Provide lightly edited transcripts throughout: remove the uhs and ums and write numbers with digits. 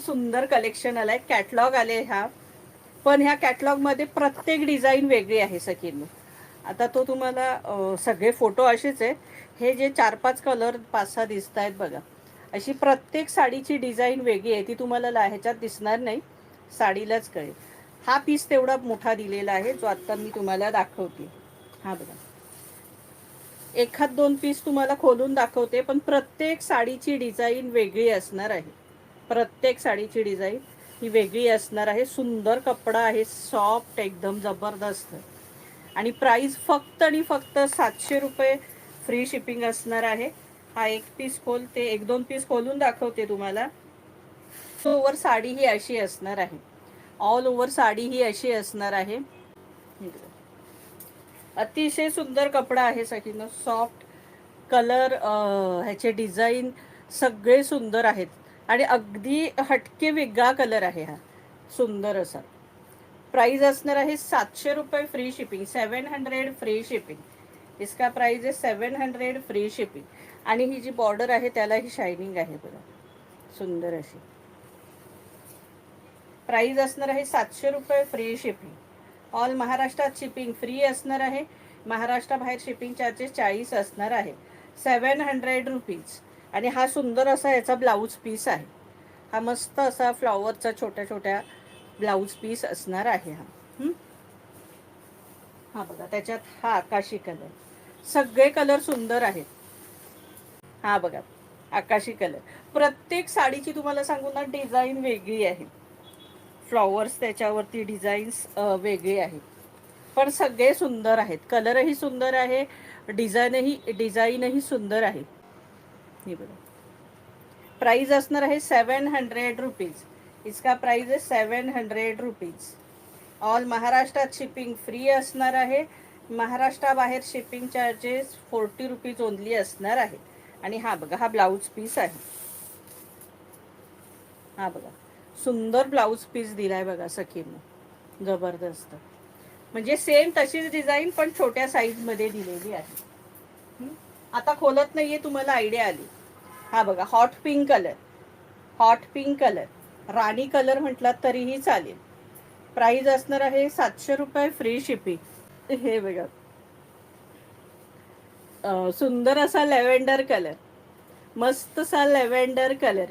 सुंदर कलेक्शन आलाय, कॅटलॉग आले हा. पण ह्या कॅटलॉगमध्ये प्रत्येक डिझाईन वेगळी आहे सखींनो. आता तो तुम्हाला सगळे फोटो असेच आहे. हे जे 4-5 कलर 5-6 दिसत आहेत बघा, अशी प्रत्येक साडीची डिझाईन वेगळी आहे. ती तुम्हाला ह्याच्यात दिसणार नाही, साडीलाच कळेल. हा पीस तेवढा मोठा दिलेला आहे जो आत्ता मी तुम्हाला दाखवते. हा बघा, एखाद 2 पीस तुम्हाला खोलून दाखवते, पण प्रत्येक साडीची डिझाईन वेगळी असणार आहे. प्रत्येक साडीची डिझाईन ही वेगळी असणार आहे. सुंदर कपडा आहे, सॉफ्ट एकदम जबरदस्त. आणि प्राइस फक्त आणि फक्त 700 रुपये फ्री शिपिंग असणार आहे. हा एक पीस खोलते, 1-2 पीस खोलून दाखवते तुम्हाला. ऑल ओव्हर साडी ही अशी असणार आहे. ऑल ओव्हर साडी ही अशी असणार आहे. अतिशय सुंदर कपडा आहे सगळींना, सॉफ्ट कलर, ह्याचे डिझाईन सगळे सुंदर आहेत आणि अगदी हटके वेगळा कलर आहे हा, सुंदर असा. प्राइस असणार आहे 700 रुपये फ्री शिपिंग, 700 फ्री शिपिंग. इसका प्राइस आहे 700 फ्री शिपिंग. आणि ही जी बॉर्डर आहे त्याला ही शायनिंग आहे बघा, सुंदर अशी. प्राइस असणार आहे 700 रुपये फ्री शिपिंग. ऑल महाराष्ट्रात शिपिंग फ्री असणार आहे. महाराष्ट्राबाहेर शिपिंग चार्जेस 40 असणार आहे. 700 रुपीज. आणि हा सुंदर असा याचा ब्लाऊज पीस आहे. हा मस्त असा फ्लॉवरचा छोट्या छोट्या ब्लाऊज पीस असणार आहे हा. हा बघा, त्याच्यात हा आकाशी कलर, सगळे कलर सुंदर आहेत. हा बघा, आकाशी कलर. प्रत्येक साडीची तुम्हाला सांगू ना डिझाईन वेगळी आहे. फ्लॉवर्स त्याच्यावरती डिझाईन्स वेगळे आहेत, पण सगळे सुंदर आहेत. कलरही सुंदर आहे, डिझाईनही सुंदर आहे. हे बघा, प्राइस असणार आहे 700 रुपीज. इसका प्राइस आहे 700 रुपीज. ऑल महाराष्ट्रात शिपिंग फ्री असणार आहे. महाराष्ट्राबाहेर शिपिंग चार्जेस 40 रुपीज ओनली असणार आहे. आणि हा बघा, हा ब्लाऊज पीस आहे. हा बघा, सुंदर ब्लाऊज पीस दिलाय बघा सखींना, जबरदस्त. म्हणजे सेम तशीच डिझाईन पण छोट्या साईज मध्ये दिलेली आहे. आता खोलत नाहीये, तुम्हाला आयडिया आली. हा बघा, hot pink colour, hot pink colour, राणी कलर म्हटलात तरीही चालेल. प्राइस असणार आहे 700 रुपये फ्री शिपिंग. हे बघा, सुंदर असा लेव्हेंडर कलर, मस्त सा लेव्हेंडर कलर.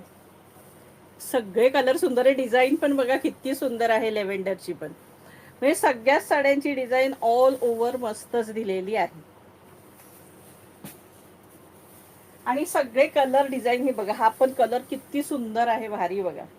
सगळे कलर सुंदर आहे. डिझाईन पण बघा किती सुंदर आहे लेव्हेंडरची पण. म्हणजे सगळ्याच साड्यांची डिझाईन ऑल ओव्हर मस्तच दिलेली आहे. आणि सगळे कलर डिझाईन हे बघा, हा पण कलर किती सुंदर आहे, भारी बघा.